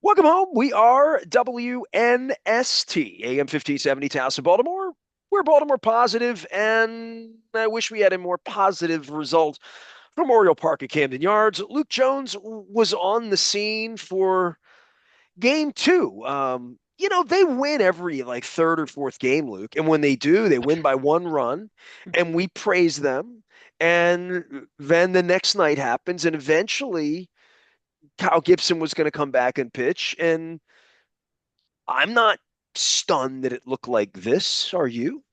Welcome home. We are WNST, AM 1570 Towson, Baltimore. We're Baltimore positive, and I wish we had a more positive result from Oriole Park at Camden Yards. Luke Jones was on the scene for game two. They win every like third or fourth game, Luke. And when they do, they win by one run, and we praise them. And then the next night happens, and eventually Kyle Gibson was going to come back and pitch, and I'm not stunned that it looked like this. Are you?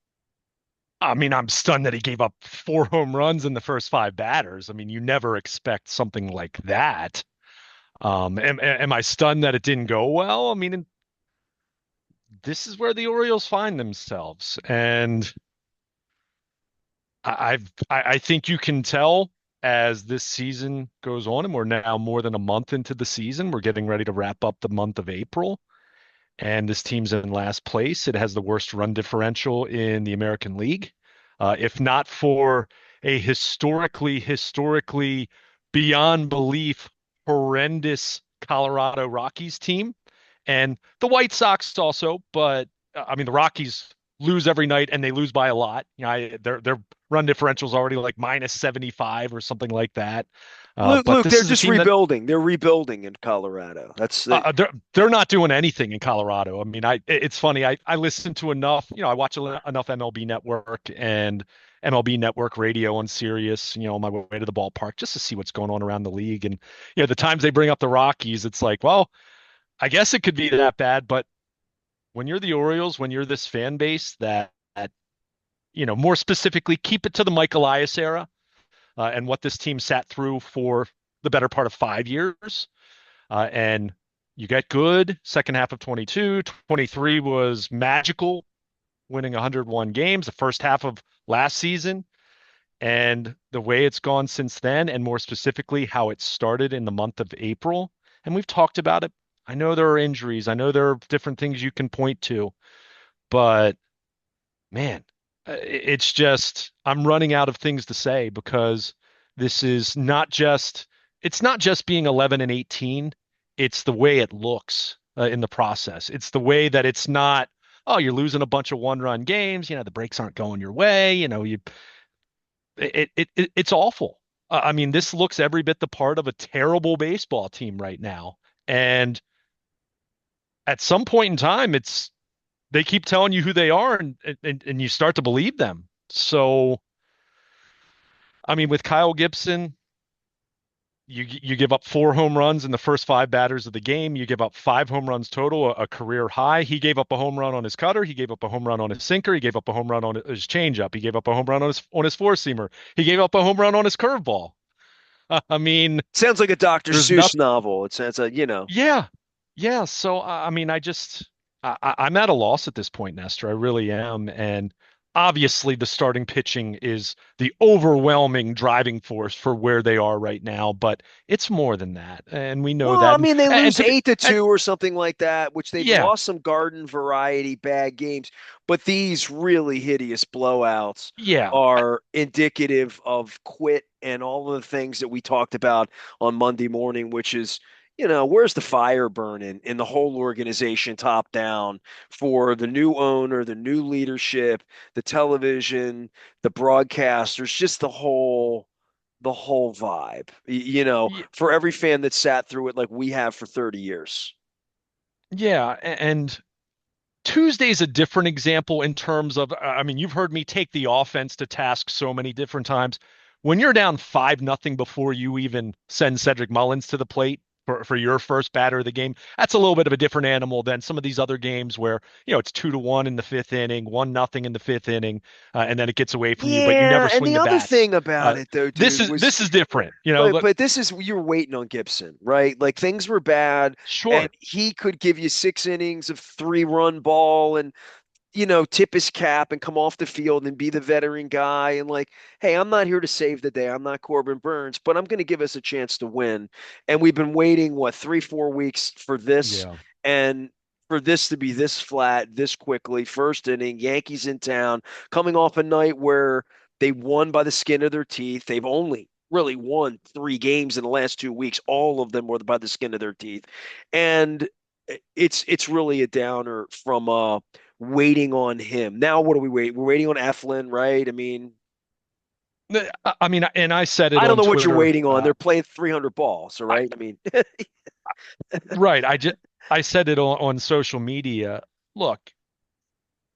I mean, I'm stunned that he gave up 4 home runs in the first five batters. I mean, you never expect something like that. Am I stunned that it didn't go well? I mean, this is where the Orioles find themselves, and I think you can tell as this season goes on, and we're now more than a month into the season. We're getting ready to wrap up the month of April, and this team's in last place. It has the worst run differential in the American League. If not for a historically beyond belief horrendous Colorado Rockies team, and the White Sox also, but I mean the Rockies lose every night and they lose by a lot. Their run differential is already like minus 75 or something like that. But Luke, this they're is a just team that rebuilding. They're rebuilding in Colorado. That's the they're not doing anything in Colorado. I mean, it's funny. I listen to enough. I watch enough MLB Network and MLB Network radio on Sirius. On my way to the ballpark just to see what's going on around the league. And the times they bring up the Rockies, it's like, well, I guess it could be that bad. But when you're the Orioles, when you're this fan base that more specifically, keep it to the Mike Elias era and what this team sat through for the better part of 5 years. And you get good second half of 22. 23 was magical, winning 101 games, the first half of last season. And the way it's gone since then, and more specifically, how it started in the month of April. And we've talked about it. I know there are injuries. I know there are different things you can point to, but man, it's just, I'm running out of things to say because this is not just, it's not just being 11 and 18. It's the way it looks in the process. It's the way that it's not, oh, you're losing a bunch of one-run games. The breaks aren't going your way. It's awful. I mean, this looks every bit the part of a terrible baseball team right now. And at some point in time, they keep telling you who they are, and you start to believe them. So, I mean, with Kyle Gibson, you give up 4 home runs in the first five batters of the game. You give up 5 home runs total, a career high. He gave up a home run on his cutter. He gave up a home run on his sinker. He gave up a home run on his changeup. He gave up a home run on his four seamer. He gave up a home run on his curveball. I mean, sounds like a Dr. there's Seuss nothing. novel. It sounds like. Yeah, yeah. So I mean, I'm at a loss at this point, Nestor. I really am. And obviously, the starting pitching is the overwhelming driving force for where they are right now. But it's more than that, and we know Well, I that. mean, they And lose to be, eight to and two or something like that, which they've yeah, lost some garden variety bad games. But these really hideous blowouts yeah, are indicative of quit and all of the things that we talked about on Monday morning, which is, where's the fire burning in the whole organization, top down, for the new owner, the new leadership, the television, the broadcasters, just the whole vibe, y- for every fan that sat through it like we have for 30 years. yeah. And Tuesday's a different example in terms of, I mean, you've heard me take the offense to task so many different times. When you're down 5-0 before you even send Cedric Mullins to the plate for your first batter of the game, that's a little bit of a different animal than some of these other games where, it's 2-1 in the fifth inning, 1-0 in the fifth inning, and then it gets away from you, but you Yeah, never and swing the the other bats. thing about Uh, it though, this dude, is was this is different, but this is you're waiting on Gibson, right? Like things were bad and sure. he could give you 6 innings of 3-run ball and tip his cap and come off the field and be the veteran guy and like, hey, I'm not here to save the day. I'm not Corbin Burns, but I'm going to give us a chance to win. And we've been waiting, what, 3, 4 weeks for this, Yeah. and for this to be this flat, this quickly. First inning, Yankees in town, coming off a night where they won by the skin of their teeth. They've only really won 3 games in the last 2 weeks. All of them were by the skin of their teeth. And It's really a downer from waiting on him. Now what do we wait? We're waiting on Eflin, right? I mean, I mean, and I said it I don't on know what you're Twitter. waiting on. They're playing 300 balls, all I, right? I mean, right. I said it on social media. Look,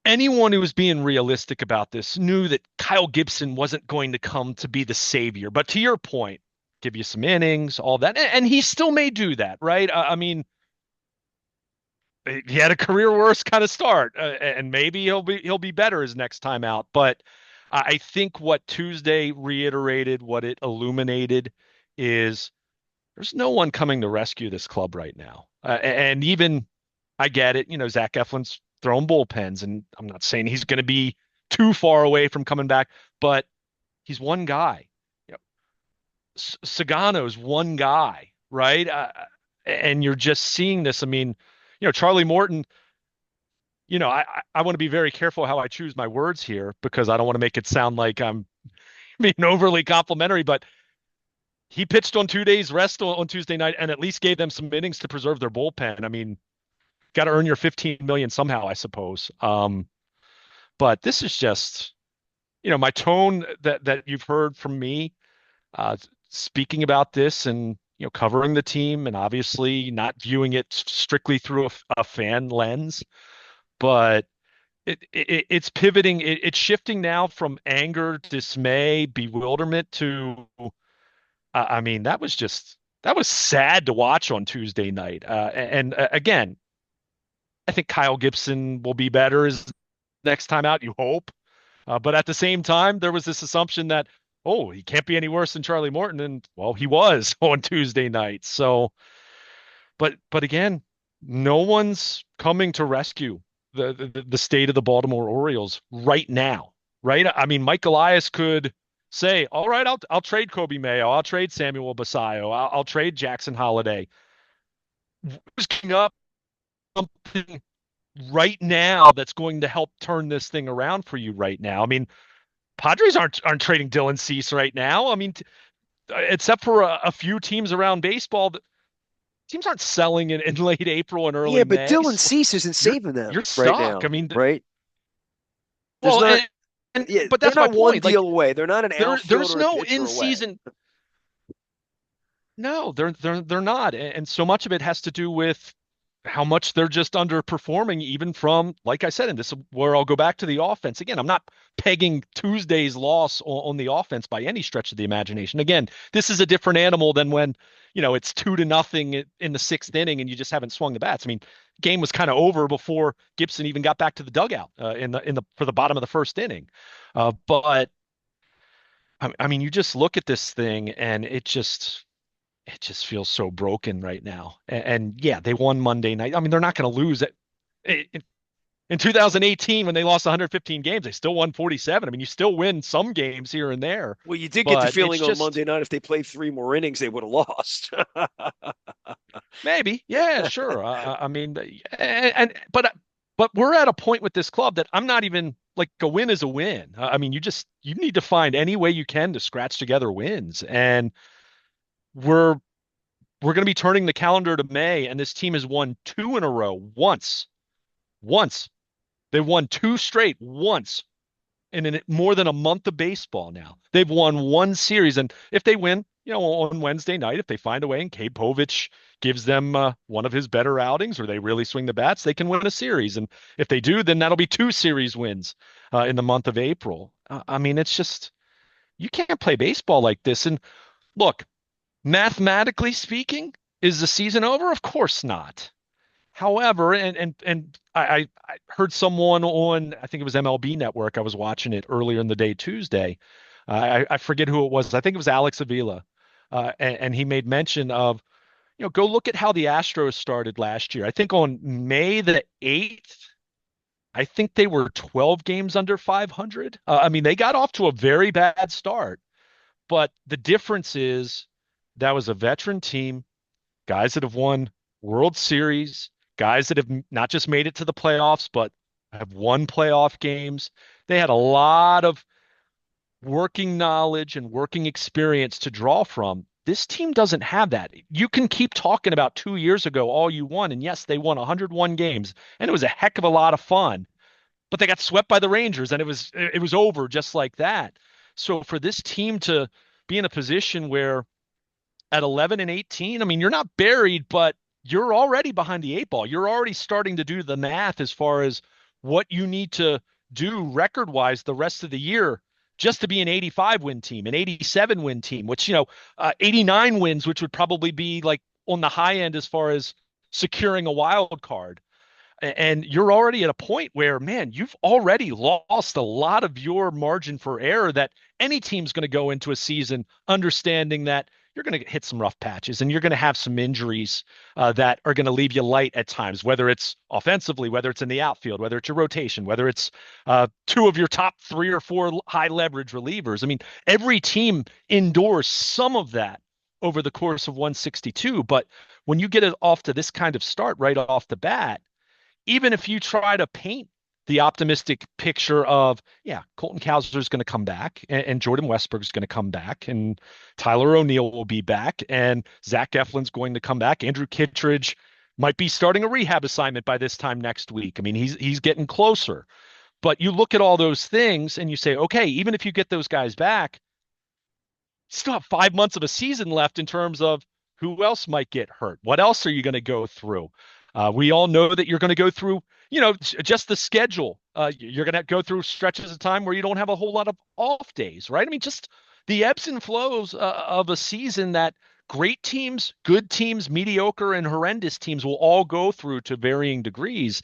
anyone who was being realistic about this knew that Kyle Gibson wasn't going to come to be the savior. But to your point, give you some innings, all that, and he still may do that, right? I mean, he had a career worst kind of start, and maybe he'll be better his next time out. But I think what Tuesday reiterated, what it illuminated, is there's no one coming to rescue this club right now. And even I get it, Zach Eflin's throwing bullpens, and I'm not saying he's going to be too far away from coming back, but he's one guy. You know, Sagano's one guy, right? And you're just seeing this. I mean, Charlie Morton. I want to be very careful how I choose my words here because I don't want to make it sound like I'm being overly complimentary, but he pitched on 2 days rest on Tuesday night and at least gave them some innings to preserve their bullpen. I mean, got to earn your 15 million somehow, I suppose. But this is just, my tone that you've heard from me, uh, speaking about this and covering the team and obviously not viewing it strictly through a fan lens, but it's pivoting. It's shifting now from anger, dismay, bewilderment to. I mean, that was sad to watch on Tuesday night. And again, I think Kyle Gibson will be better his next time out. You hope, but at the same time, there was this assumption that he can't be any worse than Charlie Morton, and well, he was on Tuesday night. So, but again, no one's coming to rescue the state of the Baltimore Orioles right now, right? I mean, Mike Elias could say, "All right, I'll trade Kobe Mayo, I'll trade Samuel Basayo, I'll trade Jackson Holiday." Who's coming up something right now that's going to help turn this thing around for you right now? I mean, Padres aren't trading Dylan Cease right now. I mean, except for a few teams around baseball, teams aren't selling in late April and yeah, early but May. Dylan So Cease isn't you're saving them you're right stuck. I now, mean, right? There's well, not. and Yeah, but they're that's my not one point. Like deal away. They're not an there's outfielder or no pitcher in away. season. No, they're not. And so much of it has to do with how much they're just underperforming, even from, like I said, and this is where I'll go back to the offense. Again, I'm not pegging Tuesday's loss on the offense by any stretch of the imagination. Again, this is a different animal than when, it's 2-0 in the sixth inning and you just haven't swung the bats. I mean, game was kind of over before Gibson even got back to the dugout in the for the bottom of the first inning. But I mean, you just look at this thing and it just feels so broken right now. And yeah, they won Monday night. I mean, they're not going to lose it. In 2018, when they lost 115 games, they still won 47. I mean, you still win some games here and there, Well, you did get the but it's feeling on just Monday night if they played three more innings, they would have lost. maybe, yeah, sure. I mean, but we're at a point with this club that I'm not even like a win is a win. I mean, you need to find any way you can to scratch together wins, and we're we're going to be turning the calendar to May, and this team has won two in a row once. They won two straight once in more than a month of baseball now. They've won one series, and if they win, on Wednesday night, if they find a way and Cade Povich gives them one of his better outings, or they really swing the bats, they can win a series. And if they do, then that'll be two series wins in the month of April. I mean, it's just you can't play baseball like this. And look, mathematically speaking, is the season over? Of course not. However, and I heard someone on, I think it was MLB Network. I was watching it earlier in the day Tuesday. I forget who it was. I think it was Alex Avila, and he made mention of, go look at how the Astros started last year. I think on May the 8th, I think they were 12 games under 500. I mean, they got off to a very bad start, but the difference is that was a veteran team, guys that have won World Series, guys that have not just made it to the playoffs, but have won playoff games. They had a lot of working knowledge and working experience to draw from. This team doesn't have that. You can keep talking about 2 years ago all you want, and yes, they won 101 games, and it was a heck of a lot of fun. But they got swept by the Rangers, and it was over just like that. So for this team to be in a position where at 11 and 18, I mean, you're not buried, but you're already behind the eight ball. You're already starting to do the math as far as what you need to do record wise the rest of the year just to be an 85 win team, an 87 win team, which, 89 wins, which would probably be like on the high end as far as securing a wild card. And you're already at a point where, man, you've already lost a lot of your margin for error that any team's going to go into a season understanding that you're going to hit some rough patches and you're going to have some injuries that are going to leave you light at times, whether it's offensively, whether it's in the outfield, whether it's your rotation, whether it's two of your top three or four high leverage relievers. I mean, every team endures some of that over the course of 162. But when you get it off to this kind of start right off the bat, even if you try to paint the optimistic picture of, yeah, Colton Cowser is going to come back and Jordan Westburg is going to come back and Tyler O'Neill will be back and Zach Eflin's going to come back. Andrew Kittredge might be starting a rehab assignment by this time next week. I mean, he's getting closer. But you look at all those things and you say, okay, even if you get those guys back, you still have 5 months of a season left in terms of who else might get hurt. What else are you going to go through? We all know that you're going to go through, just the schedule. You're going to go through stretches of time where you don't have a whole lot of off days, right? I mean, just the ebbs and flows of a season that great teams, good teams, mediocre and horrendous teams will all go through to varying degrees.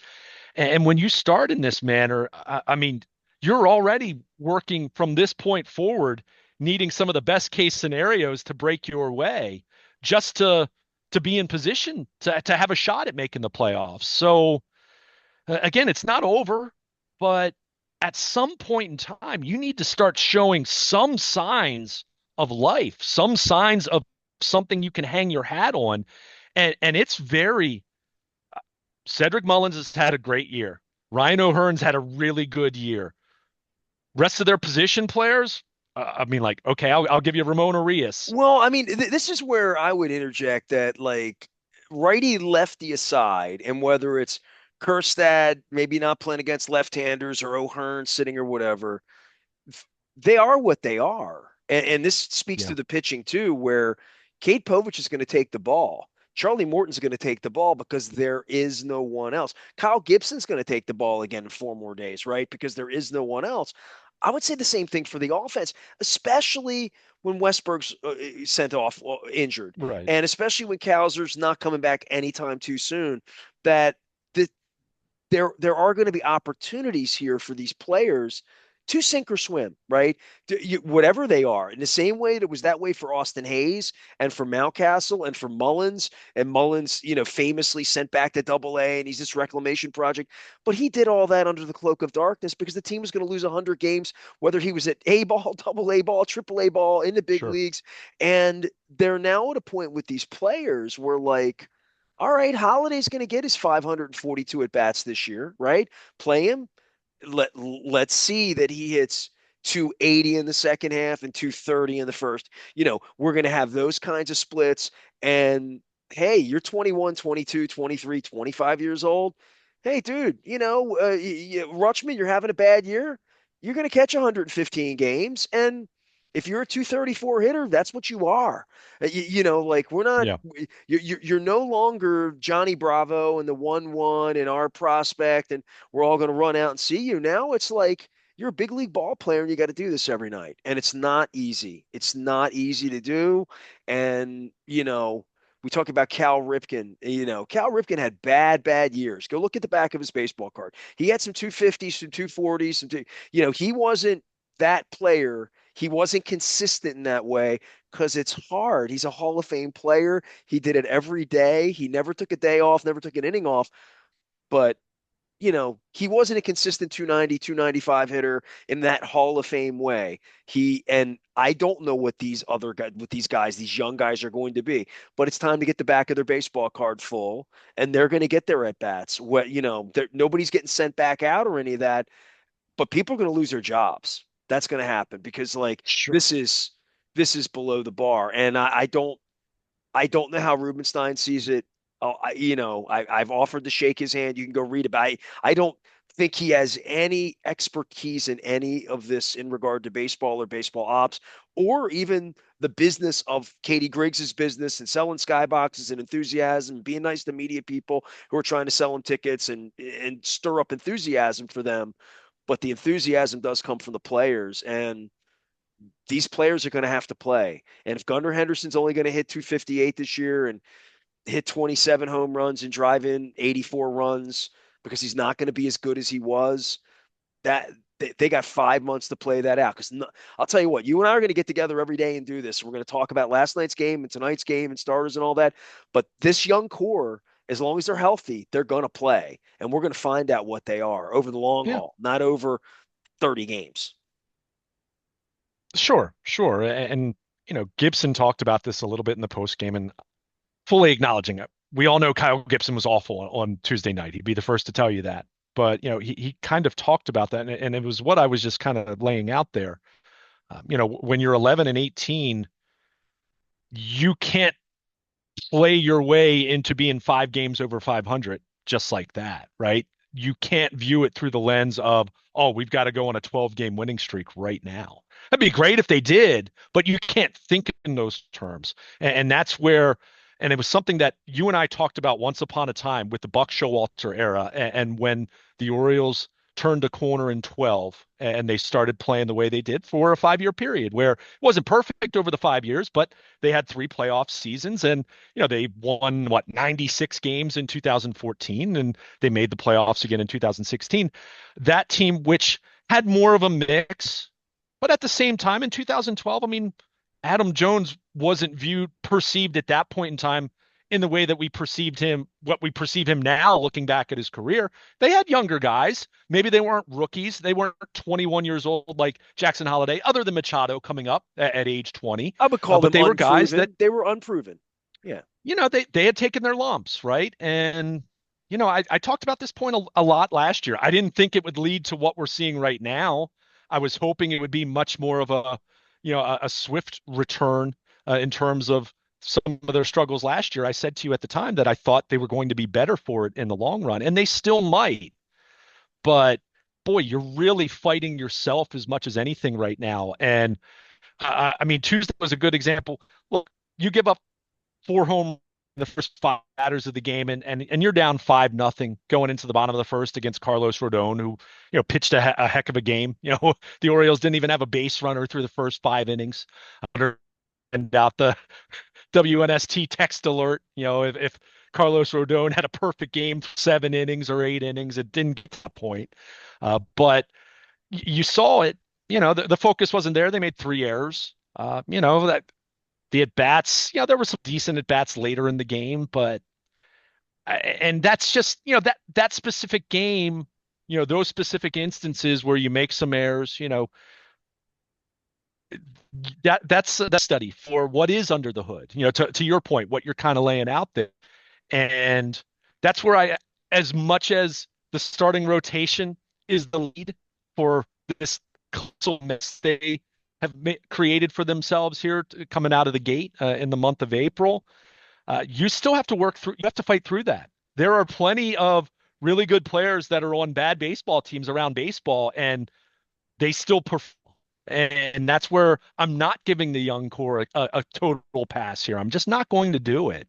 And when you start in this manner, I mean, you're already working from this point forward, needing some of the best case scenarios to break your way just to be in position to have a shot at making the playoffs. So again, it's not over, but at some point in time, you need to start showing some signs of life, some signs of something you can hang your hat on. And it's very Cedric Mullins has had a great year. Ryan O'Hearn's had a really good year. Rest of their position players, I mean, like, okay, I'll give you Ramon Arias. Well, I mean, this is where I would interject that, like, righty lefty aside, and whether it's Kerstad maybe not playing against left-handers or O'Hearn sitting or whatever, they are what they are. And this speaks Yeah, to the pitching too, where Kate Povich is going to take the ball. Charlie Morton's going to take the ball because there is no one else. Kyle Gibson's going to take the ball again in 4 more days, right? Because there is no one else. I would say the same thing for the offense, especially when Westberg's sent off injured, right. and especially when Cowser's not coming back anytime too soon. That the, there are going to be opportunities here for these players to sink or swim, right? Whatever they are. In the same way that was that way for Austin Hayes and for Mountcastle and for Mullins. And Mullins, famously sent back to Double A, and he's this reclamation project. But he did all that under the cloak of darkness because the team was going to lose 100 games, whether he was at A ball, Double A ball, Triple A ball in the big Sure. leagues. And they're now at a point with these players where, like, all right, Holiday's going to get his 542 at bats this year, right? Play him. Let's see that he hits 280 in the second half and 230 in the first. We're going to have those kinds of splits. And hey, you're 21, 22, 23, 25 years old. Hey, dude, Rutschman, you're having a bad year. You're going to catch 115 games. And if you're a 234 hitter, that's what you are. Like, we're not, Yeah. you're no longer Johnny Bravo and the 1-1 and our prospect, and we're all going to run out and see you. Now it's like you're a big league ball player and you got to do this every night. And it's not easy. It's not easy to do. And, we talk about Cal Ripken. Cal Ripken had bad, bad years. Go look at the back of his baseball card. He had some 250s, some 240s, he wasn't that player. He wasn't consistent in that way because it's hard. He's a Hall of Fame player. He did it every day. He never took a day off, never took an inning off. But, he wasn't a consistent 290, 295 hitter in that Hall of Fame way. And I don't know what these other guys, what these guys, these young guys are going to be, but it's time to get the back of their baseball card full, and they're going to get their at bats. Nobody's getting sent back out or any of that, but people are going to lose their jobs. That's going to happen because, like, Sure. this is this is below the bar. And I don't know how Rubenstein sees it. Oh, I've offered to shake his hand. You can go read about it. I don't think he has any expertise in any of this in regard to baseball or baseball ops, or even the business of Katie Griggs's business and selling skyboxes and enthusiasm, being nice to media people who are trying to sell him tickets and stir up enthusiasm for them. But the enthusiasm does come from the players, and these players are going to have to play. And if Gunnar Henderson's only going to hit 258 this year and hit 27 home runs and drive in 84 runs because he's not going to be as good as he was, that they got 5 months to play that out. Because I'll tell you what, you and I are going to get together every day and do this. We're going to talk about last night's game and tonight's game and starters and all that. But this young core, as long as they're healthy, they're going to play. And we're going to find out what they are over the long Yeah, haul, not over 30 games. sure, sure. And Gibson talked about this a little bit in the post game, and fully acknowledging it. We all know Kyle Gibson was awful on Tuesday night. He'd be the first to tell you that. But he kind of talked about that, and it was what I was just kind of laying out there. When you're 11 and 18, you can't play your way into being 5 games over 500 just like that, right? You can't view it through the lens of, oh, we've got to go on a 12-game winning streak right now. That'd be great if they did, but you can't think in those terms. And that's where, and it was something that you and I talked about once upon a time with the Buck Showalter era, and when the Orioles turned a corner in 12 and they started playing the way they did for a 5 year period where it wasn't perfect over the 5 years, but they had 3 playoff seasons, and they won what 96 games in 2014, and they made the playoffs again in 2016. That team, which had more of a mix, but at the same time in 2012, I mean, Adam Jones wasn't perceived at that point in time in the way that we perceived him, what we perceive him now looking back at his career. They had younger guys. Maybe they weren't rookies. They weren't 21 years old like Jackson Holiday, other than Machado coming up at age 20. I would call But them they were guys that unproven. They were unproven. Yeah. they had taken their lumps, right? And I talked about this point a lot last year. I didn't think it would lead to what we're seeing right now. I was hoping it would be much more of a swift return in terms of some of their struggles last year. I said to you at the time that I thought they were going to be better for it in the long run, and they still might. But boy, you're really fighting yourself as much as anything right now. And I mean, Tuesday was a good example. Look, you give up 4 home in the first 5 batters of the game, and you're down 5-0 going into the bottom of the first against Carlos Rodon, who pitched a heck of a game. The Orioles didn't even have a base runner through the first 5 innings. And out the WNST text alert. If Carlos Rodon had a perfect game, 7 innings or 8 innings, it didn't get to the point. But you saw it. The focus wasn't there. They made 3 errors. That the at bats. There were some decent at bats later in the game, but and that's just that specific game. Those specific instances where you make some errors. That's study for what is under the hood. To your point, what you're kind of laying out there. And that's where as much as the starting rotation is the lead for this console mess they have created for themselves here coming out of the gate in the month of April, you still have to work through, you have to fight through that. There are plenty of really good players that are on bad baseball teams around baseball, and they still perform. And that's where I'm not giving the young core a total pass here. I'm just not going to do it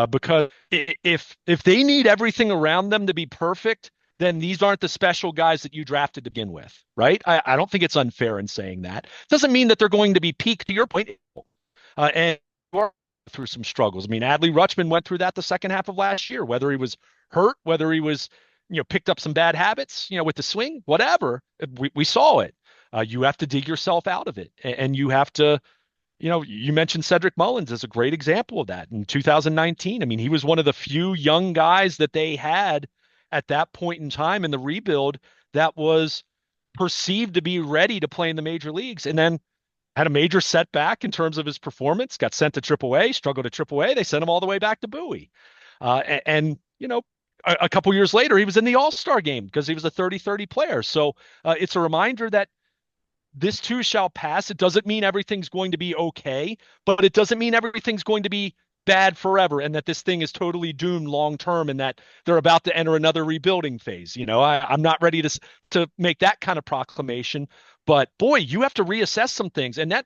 because if they need everything around them to be perfect, then these aren't the special guys that you drafted to begin with, right? I don't think it's unfair in saying that. Doesn't mean that they're going to be peak to your point. And through some struggles. I mean, Adley Rutschman went through that the second half of last year, whether he was hurt, whether he was, picked up some bad habits, with the swing, whatever. We saw it. You have to dig yourself out of it, and you have to, you mentioned Cedric Mullins as a great example of that in 2019. I mean, he was one of the few young guys that they had at that point in time in the rebuild that was perceived to be ready to play in the major leagues, and then had a major setback in terms of his performance, got sent to AAA, struggled at AAA. They sent him all the way back to Bowie. A couple years later, he was in the All-Star game because he was a 30-30 player. So it's a reminder that this too shall pass. It doesn't mean everything's going to be okay, but it doesn't mean everything's going to be bad forever and that this thing is totally doomed long term and that they're about to enter another rebuilding phase. I'm not ready to make that kind of proclamation, but boy, you have to reassess some things, and that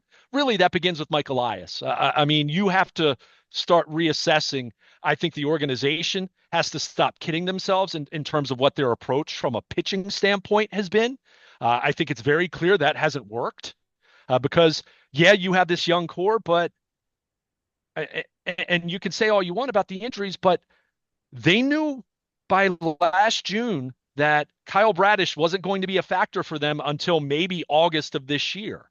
begins with Mike Elias. I mean, you have to start reassessing. I think the organization has to stop kidding themselves in terms of what their approach from a pitching standpoint has been. I think it's very clear that hasn't worked because, yeah, you have this young core, but and you can say all you want about the injuries, but they knew by last June that Kyle Bradish wasn't going to be a factor for them until maybe August of this year.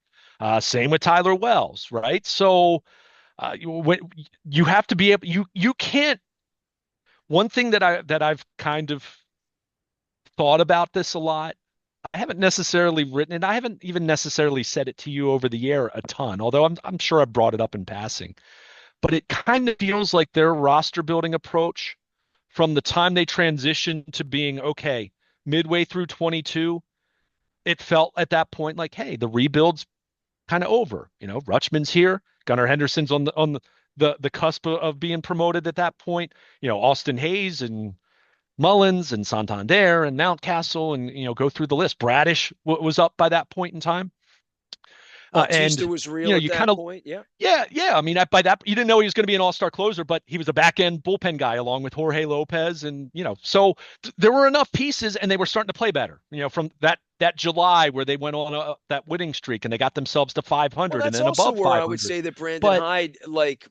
Same with Tyler Wells, right? So you have to be able, you can't. One thing that I've kind of thought about this a lot. I haven't necessarily written it. I haven't even necessarily said it to you over the air a ton, although I'm sure I brought it up in passing. But it kind of feels like their roster building approach from the time they transitioned to being okay, midway through 22, it felt at that point like, hey, the rebuild's kind of over. Rutschman's here, Gunnar Henderson's on the cusp of being promoted at that point. Austin Hayes and Mullins and Santander and Mountcastle and go through the list. Bradish was up by that point in time. Bautista And was real at you that kind of point. Yeah. yeah. I mean, by that you didn't know he was going to be an all-star closer, but he was a back-end bullpen guy along with Jorge Lopez, and so there were enough pieces, and they were starting to play better. From that July where they went on that winning streak, and they got themselves to Well, 500 and that's then also above where I would 500. say that Brandon But Hyde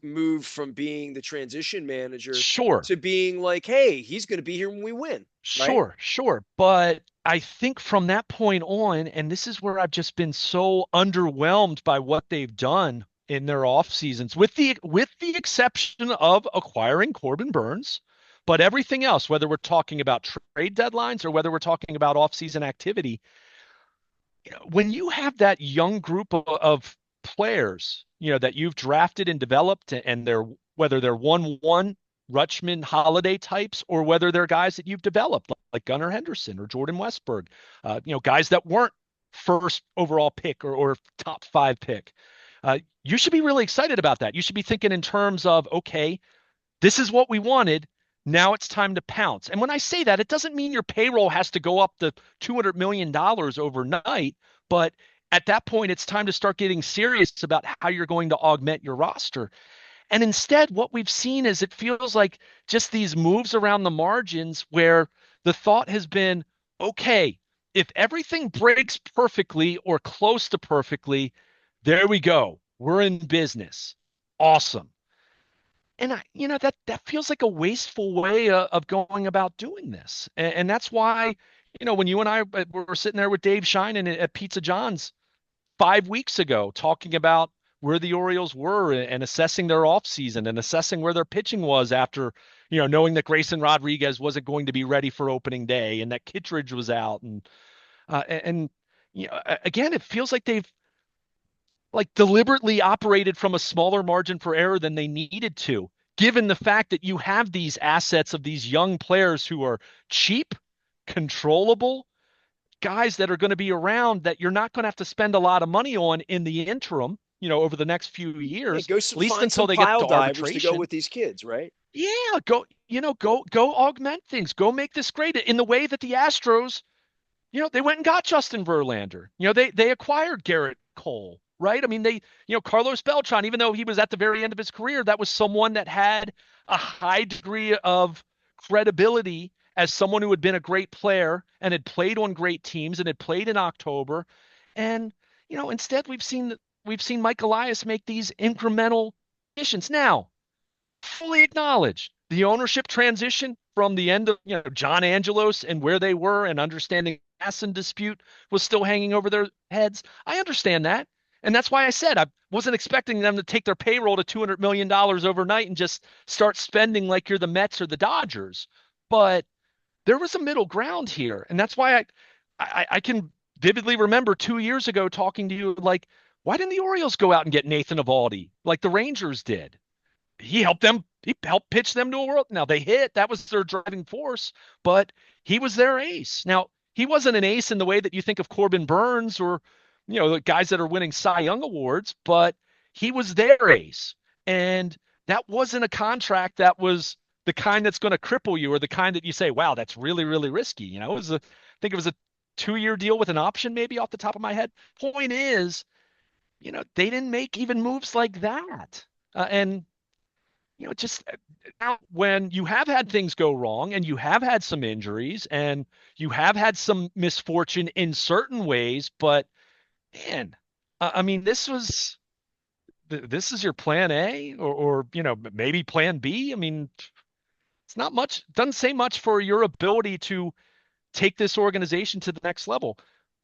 moved from being the transition manager sure, to being like, hey, he's going to be here when we win, right? sure. But I think from that point on, and this is where I've just been so underwhelmed by what they've done in their off seasons, with the exception of acquiring Corbin Burns, but everything else, whether we're talking about trade deadlines or whether we're talking about off-season activity, when you have that young group of players, that you've drafted and developed, and whether they're 1-1 Rutschman Holiday types or whether they're guys that you've developed like Gunnar Henderson or Jordan Westberg, guys that weren't first overall pick or top 5 pick. You should be really excited about that. You should be thinking in terms of, okay, this is what we wanted. Now it's time to pounce. And when I say that, it doesn't mean your payroll has to go up to $200 million overnight. But at that point, it's time to start getting serious about how you're going to augment your roster. And instead, what we've seen is it feels like just these moves around the margins where the thought has been, okay, if everything breaks perfectly or close to perfectly, there we go. We're in business. Awesome. And that feels like a wasteful way of going about doing this. And that's why, when you and I were sitting there with Dave Sheinin at Pizza John's 5 weeks ago, talking about where the Orioles were and assessing their offseason and assessing where their pitching was after, knowing that Grayson Rodriguez wasn't going to be ready for opening day and that Kittredge was out. And again, it feels like they've deliberately operated from a smaller margin for error than they needed to, given the fact that you have these assets of these young players who are cheap, controllable, guys that are going to be around that you're not going to have to spend a lot of money on in the interim, over the next few Yeah, years, at least find until some they get pile to divers to go arbitration. with these kids, right? Yeah, go augment things. Go make this great in the way that the Astros, they went and got Justin Verlander. They acquired Garrett Cole, right? I mean, Carlos Beltran, even though he was at the very end of his career, that was someone that had a high degree of credibility as someone who had been a great player and had played on great teams and had played in October. And, instead we've seen Mike Elias make these incremental additions. Now, fully acknowledge the ownership transition from the end of John Angelos and where they were and understanding Masson dispute was still hanging over their heads. I understand that. And that's why I said I wasn't expecting them to take their payroll to $200 million overnight and just start spending like you're the Mets or the Dodgers. But there was a middle ground here. And that's why I can vividly remember 2 years ago talking to you like, why didn't the Orioles go out and get Nathan Eovaldi like the Rangers did? He helped pitch them to a world. Now they hit, that was their driving force, but he was their ace. Now, he wasn't an ace in the way that you think of Corbin Burns or the guys that are winning Cy Young awards, but he was their ace. And that wasn't a contract that was the kind that's going to cripple you or the kind that you say, wow, that's really, really risky. I think it was a 2-year deal with an option, maybe off the top of my head. Point is, they didn't make even moves like that. And just now when you have had things go wrong and you have had some injuries and you have had some misfortune in certain ways, but man, I mean, this is your plan A or maybe plan B. I mean, it's not much, doesn't say much for your ability to take this organization to the next level.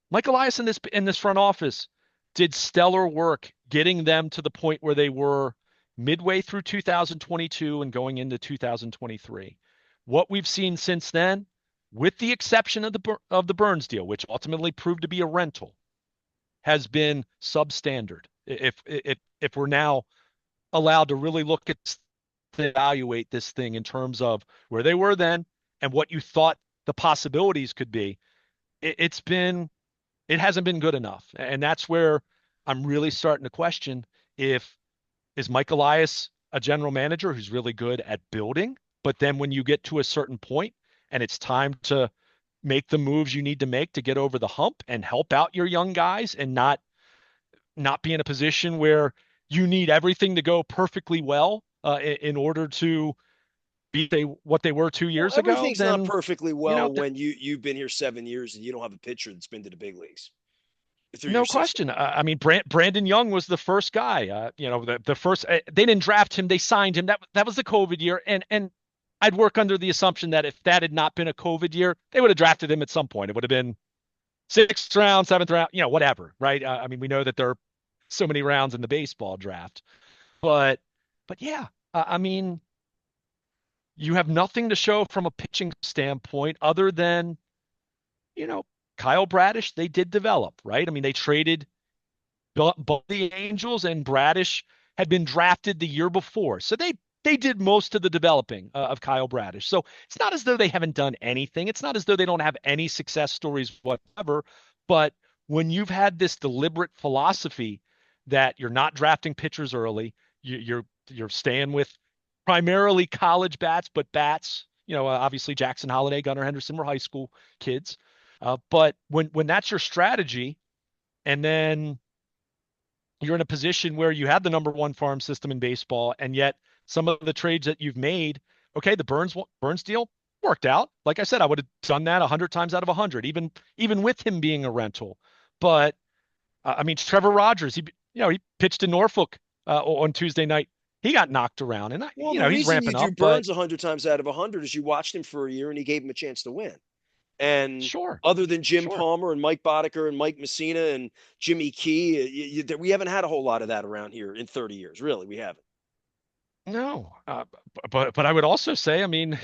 Mike Elias in this front office did stellar work getting them to the point where they were midway through 2022 and going into 2023. What we've seen since then, with the exception of the Burns deal, which ultimately proved to be a rental, has been substandard. If we're now allowed to really look at evaluate this thing in terms of where they were then and what you thought the possibilities could be, it's been it hasn't been good enough. And that's where I'm really starting to question if is Mike Elias a general manager who's really good at building, but then when you get to a certain point and it's time to make the moves you need to make to get over the hump and help out your young guys and not be in a position where you need everything to go perfectly well in order to be what they were two Well, years ago, everything's not then perfectly you know well when you've been here 7 years and you don't have a pitcher that's been to the big leagues through your no system. question. I mean, Brandon Young was the first guy. The first they didn't draft him; they signed him. That was the COVID year, and I'd work under the assumption that if that had not been a COVID year, they would have drafted him at some point. It would have been sixth round, seventh round, whatever, right? I mean, we know that there are so many rounds in the baseball draft, but yeah, I mean, you have nothing to show from a pitching standpoint other than you know Kyle Bradish. They did develop, right? I mean, they traded both the Angels and Bradish had been drafted the year before. So they did most of the developing of Kyle Bradish. So it's not as though they haven't done anything. It's not as though they don't have any success stories whatsoever. But when you've had this deliberate philosophy that you're not drafting pitchers early, you're staying with primarily college bats, but bats. Obviously Jackson Holliday, Gunnar Henderson were high school kids. But when that's your strategy, and then you're in a position where you have the number one farm system in baseball, and yet some of the trades that you've made, okay, the Burns deal worked out. Like I said, I would have done that 100 times out of 100, even with him being a rental. But I mean, Trevor Rogers, he pitched in Norfolk on Tuesday night. He got knocked around, and Well, the he's reason you ramping do up. But Burns 100 times out of 100 is you watched him for a year and he gave him a chance to win. And sure, other than Jim sure, Palmer and Mike Boddicker and Mike Messina and Jimmy Key, we haven't had a whole lot of that around here in 30 years. Really, we haven't. no, but I would also say, I mean,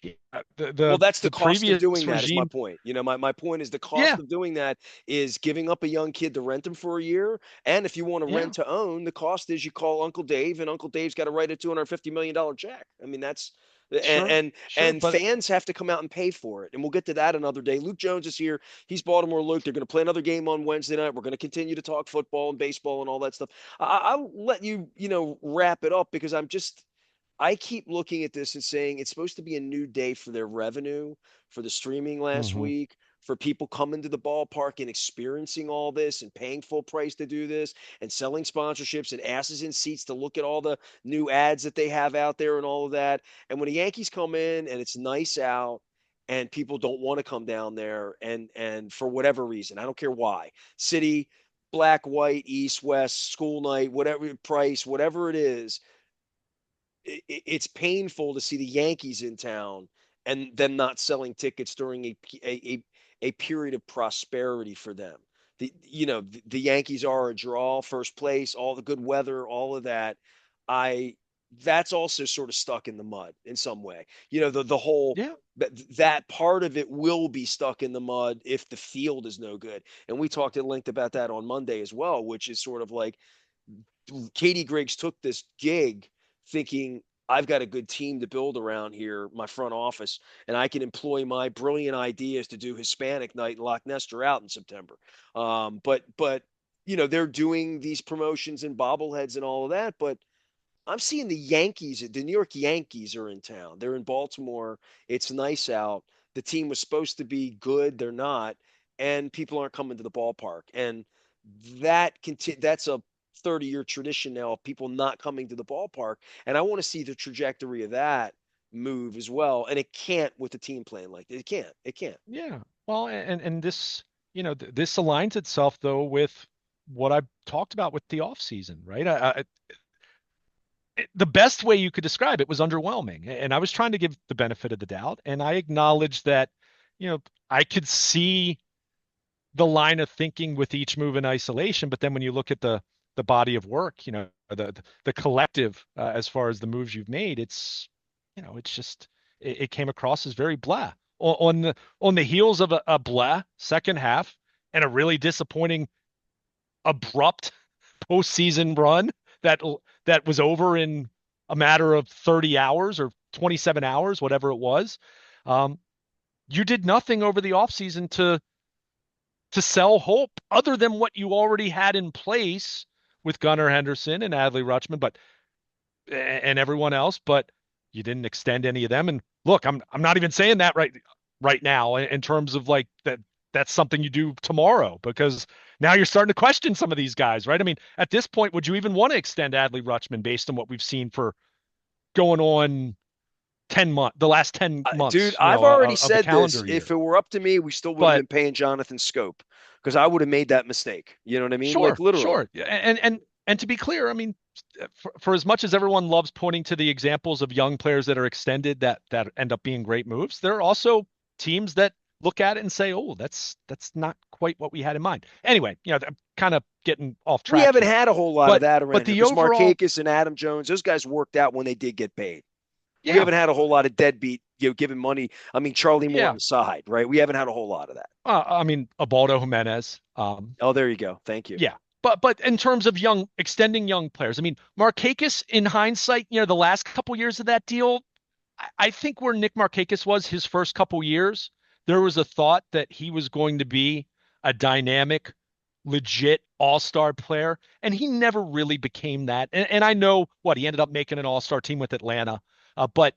the Well, the that's the the cost of previous doing that, is my regime, point. My point is the cost yeah, of doing that is giving up a young kid to rent him for a year. And if you want to yeah. rent to own, the cost is you call Uncle Dave, and Uncle Dave's got to write a $250 million check. I mean, that's Sure, sure, and but fans have to come out and pay for it. And we'll get to that another day. Luke Jones is here. He's Baltimore Luke. They're going to play another game on Wednesday night. We're going to continue to talk football and baseball and all that stuff. I'll let you, wrap it up because I keep looking at this and saying it's supposed to be a new day for their revenue, for the streaming last mhm. week, for people coming to the ballpark and experiencing all this and paying full price to do this and selling sponsorships and asses in seats to look at all the new ads that they have out there and all of that. And when the Yankees come in and it's nice out and people don't want to come down there and for whatever reason, I don't care why. City, black, white, east, west, school night, whatever price, whatever it is, it's painful to see the Yankees in town and them not selling tickets during a period of prosperity for them. The Yankees are a draw, first place, all the good weather, all of that. I That's also sort of stuck in the mud in some way. The whole Yeah, that part of it will be stuck in the mud if the field is no good. And we talked at length about that on Monday as well, which is sort of like Katie Griggs took this gig thinking I've got a good team to build around here, my front office, and I can employ my brilliant ideas to do Hispanic night and lock Nestor out in September. But they're doing these promotions and bobbleheads and all of that, but I'm seeing the New York Yankees are in town. They're in Baltimore. It's nice out. The team was supposed to be good. They're not. And people aren't coming to the ballpark. And that's a 30-year tradition now of people not coming to the ballpark. And I want to see the trajectory of that move as well. And it can't with the team playing like this. It can't. It can't. Yeah. Well, and this, this aligns itself though with what I've talked about with the offseason, right? The best way you could describe it was underwhelming. And I was trying to give the benefit of the doubt. And I acknowledged that, I could see the line of thinking with each move in isolation. But then when you look at the body of work, the collective as far as the moves you've made, it's just it came across as very blah. On the heels of a blah second half and a really disappointing, abrupt postseason run that that was over in a matter of 30 hours or 27 hours, whatever it was. Um, you did nothing over the offseason to sell hope other than what you already had in place with Gunnar Henderson and Adley Rutschman, but and everyone else, but you didn't extend any of them. And look, I'm not even saying that right now in terms of like that's something you do tomorrow because now you're starting to question some of these guys, right? I mean, at this point, would you even want to extend Adley Rutschman based on what we've seen for going on the last 10 Dude, months, I've already of the said this. calendar If year? it were up to me, we still would have But been paying Jonathan Scope because I would have made that mistake. You know what I mean? Like sure, literally. sure. And to be clear, I mean, for as much as everyone loves pointing to the examples of young players that are extended that end up being great moves, there are also teams that look at it and say, "Oh, that's not quite what we had in mind." Anyway, I'm kind of getting off We track haven't here. had a whole lot of But that but around here the because overall, Markakis and Adam Jones, those guys worked out when they did get paid. We yeah, haven't had a whole lot of deadbeat, giving money. I mean, Charlie Moore on yeah. the side, right? We haven't had a whole lot of that. I mean, Abaldo Jimenez, Oh, there you go. Thank you. yeah. But in terms of extending young players, I mean, Markakis in hindsight, the last couple years of that deal, I think where Nick Markakis was his first couple years, there was a thought that he was going to be a dynamic, legit all-star player, and he never really became that. And I know what he ended up making an all-star team with Atlanta, but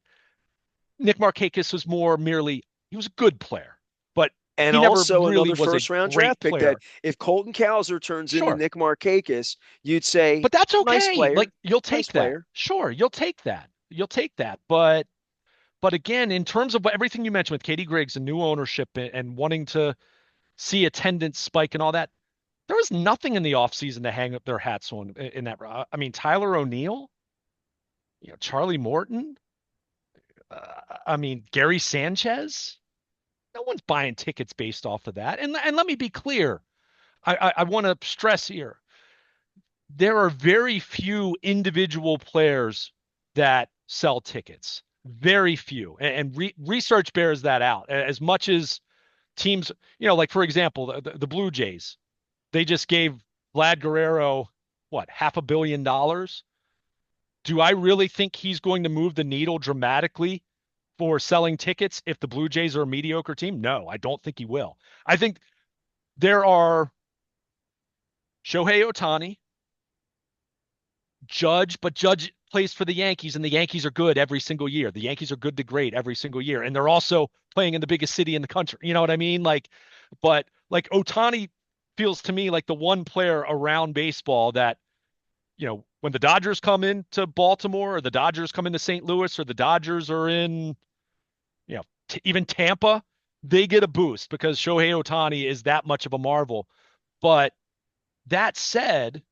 Nick Markakis was more merely he was a good player, but And he never also really another was a first round great draft pick that player. if Colton Cowser turns into Sure, Nick Markakis, you'd say, but that's nice okay. Like player, you'll nice take that. player. Sure, you'll take that. You'll take that. But again, in terms of everything you mentioned with Katie Griggs and new ownership and wanting to see attendance spike and all that, there was nothing in the offseason to hang up their hats on in that. I mean, Tyler O'Neill, Charlie Morton, I mean, Gary Sanchez. No one's buying tickets based off of that. And let me be clear. I want to stress here. There are very few individual players that sell tickets. Very few. And research bears that out. As much as teams, like for example, the Blue Jays, they just gave Vlad Guerrero, what, $500 million? Do I really think he's going to move the needle dramatically for selling tickets if the Blue Jays are a mediocre team? No, I don't think he will. I think there are Shohei Ohtani, but Judge plays for the Yankees, and the Yankees are good every single year. The Yankees are good to great every single year, and they're also playing in the biggest city in the country. You know what I mean? But like Ohtani feels to me like the one player around baseball that, when the Dodgers come into Baltimore or the Dodgers come into St. Louis or the Dodgers are in, even Tampa, they get a boost because Shohei Ohtani is that much of a marvel. But that said,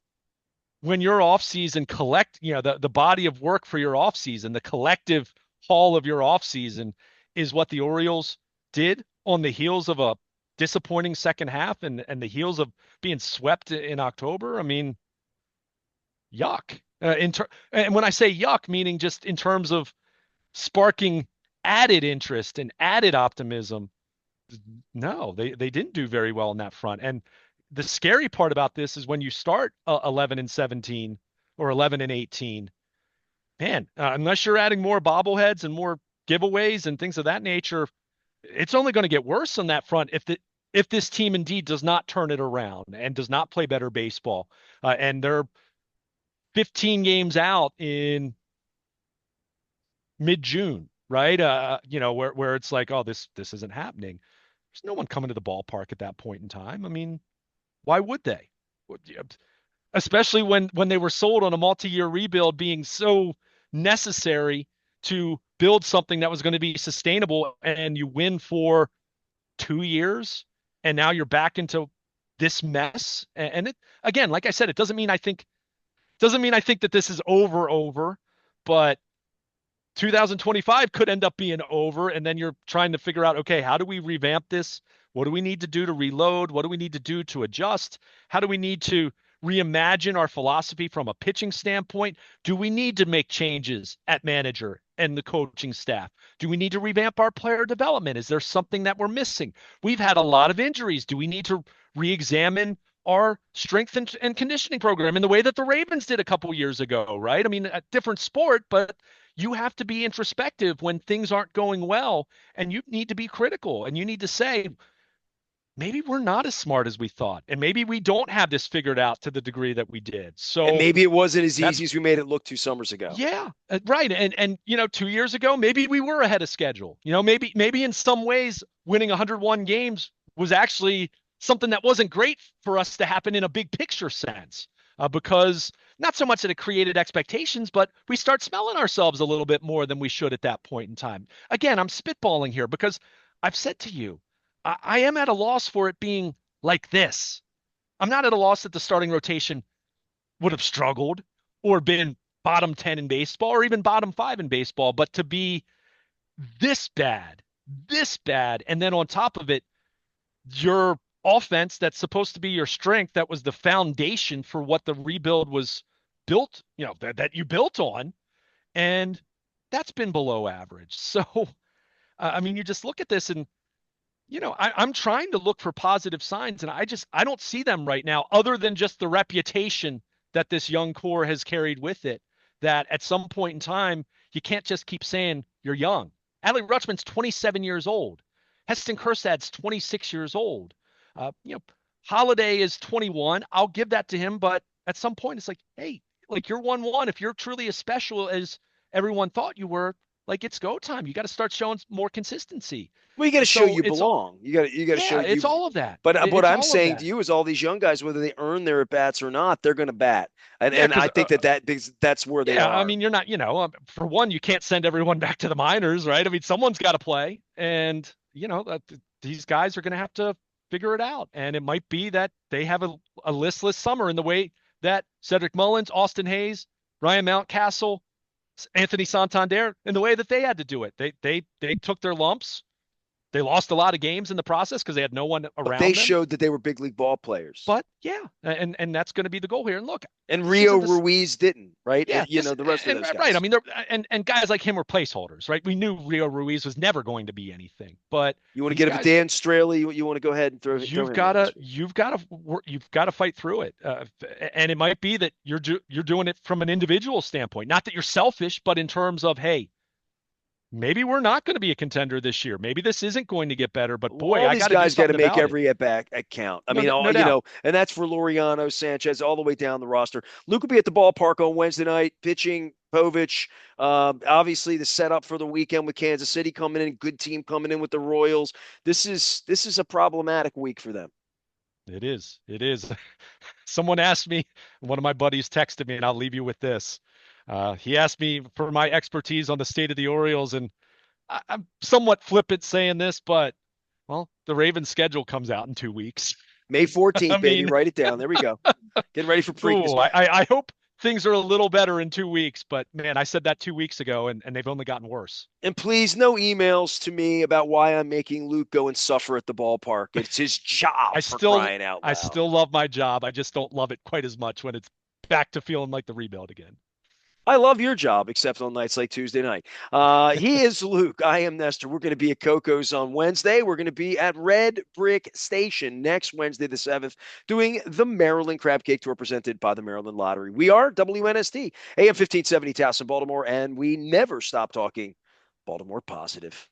when your offseason the body of work for your offseason, the collective haul of your offseason is what the Orioles did on the heels of a disappointing second half and the heels of being swept in October. I mean, yuck. And when I say yuck, meaning just in terms of sparking added interest and added optimism, no, they didn't do very well on that front. And the scary part about this is when you start 11 and 17 or 11 and 18, man, unless you're adding more bobbleheads and more giveaways and things of that nature, it's only going to get worse on that front if this team indeed does not turn it around and does not play better baseball. And they're 15 games out in mid-June, right? Where it's like, oh, this isn't happening. There's no one coming to the ballpark at that point in time. I mean, why would they? Especially when they were sold on a multi-year rebuild being so necessary to build something that was going to be sustainable, and you win for 2 years, and now you're back into this mess. And it, again, like I said, it doesn't mean I think that this is over, but 2025 could end up being over, and then you're trying to figure out, okay, how do we revamp this? What do we need to do to reload? What do we need to do to adjust? How do we need to reimagine our philosophy from a pitching standpoint? Do we need to make changes at manager and the coaching staff? Do we need to revamp our player development? Is there something that we're missing? We've had a lot of injuries. Do we need to re-examine our strength and conditioning program in the way that the Ravens did a couple years ago, right? I mean, a different sport, but you have to be introspective when things aren't going well, and you need to be critical, and you need to say, maybe we're not as smart as we thought, and maybe we don't have this figured out to the degree that we did. And So maybe it wasn't as that's easy as we made it look 2 summers ago. yeah, right. And 2 years ago, maybe we were ahead of schedule. Maybe in some ways winning 101 games was actually something that wasn't great for us to happen in a big picture sense, because not so much that it created expectations, but we start smelling ourselves a little bit more than we should at that point in time. Again, I'm spitballing here because I've said to you, I am at a loss for it being like this. I'm not at a loss that the starting rotation would have struggled or been bottom 10 in baseball or even bottom 5 in baseball, but to be this bad, this bad, and then on top of it, your offense that's supposed to be your strength, that was the foundation for what the rebuild was built, that you built on, and that's been below average. So, I mean, you just look at this and I'm trying to look for positive signs, and I don't see them right now, other than just the reputation that this young core has carried with it. That at some point in time, you can't just keep saying you're young. Adley Rutschman's 27 years old. Heston Kjerstad's 26 years old. Uh, you know, Holiday is 21. I'll give that to him, but at some point, it's like, hey, like you're 1-1. If you're truly as special as everyone thought you were, like it's go time. You got to start showing more consistency. Well, you got to show So you it's belong. You got to show yeah, it's you. all of that. But what It's I'm all of saying to that. you is, all these young guys, whether they earn their at bats or not, they're going to bat, and Yeah, I because think that's where they yeah, I are. mean, you're not, for one, you can't send everyone back to the minors, right? I mean, someone's got to play, and these guys are going to have to figure it out, and it might be that they have a listless summer in the way that Cedric Mullins, Austin Hayes, Ryan Mountcastle, Anthony Santander, in the way that they had to do it. They took their lumps. They lost a lot of games in the process because they had no one But they around them. showed that they were big league ball players. But yeah, and that's going to be the goal here. And look, And this Rio isn't this. Ruiz didn't, right? Yeah, this The rest of and those right. I guys. mean, and guys like him were placeholders, right? We knew Rio Ruiz was never going to be anything, but You want to these get up guys, Dan Straley, you want to go ahead and throw you've him in got to this week. you've got to you've got to fight through it, and it might be that you're doing it from an individual standpoint, not that you're selfish, but in terms of, hey, maybe we're not going to be a contender this year. Maybe this isn't going to get better, but boy, All I these got to do guys got to something make about it. every at bat count. I No, mean, no doubt. and that's for Laureano, Sanchez, all the way down the roster. Luke will be at the ballpark on Wednesday night, pitching Povich. Obviously, the setup for the weekend with Kansas City coming in, good team coming in with the Royals. This is a problematic week for them. It is. It is. Someone asked me, one of my buddies texted me, and I'll leave you with this. He asked me for my expertise on the state of the Orioles, and I'm somewhat flippant saying this, but well, the Ravens schedule comes out in 2 weeks. May I 14th, baby. mean, Write it down. There we go. Getting ready for Preakness. ooh, I hope things are a little better in 2 weeks, but man, I said that 2 weeks ago, and they've only gotten worse. And please, no emails to me about why I'm making Luke go and suffer at the ballpark. It's his job, I for still crying out I loud. still love my job. I just don't love it quite as much when it's back to feeling like the rebuild again. I love your job, except on nights like Tuesday night. He is Luke. I am Nestor. We're going to be at Coco's on Wednesday. We're going to be at Red Brick Station next Wednesday, the 7th, doing the Maryland Crab Cake Tour presented by the Maryland Lottery. We are WNST, AM 1570 Towson, Baltimore, and we never stop talking Baltimore positive.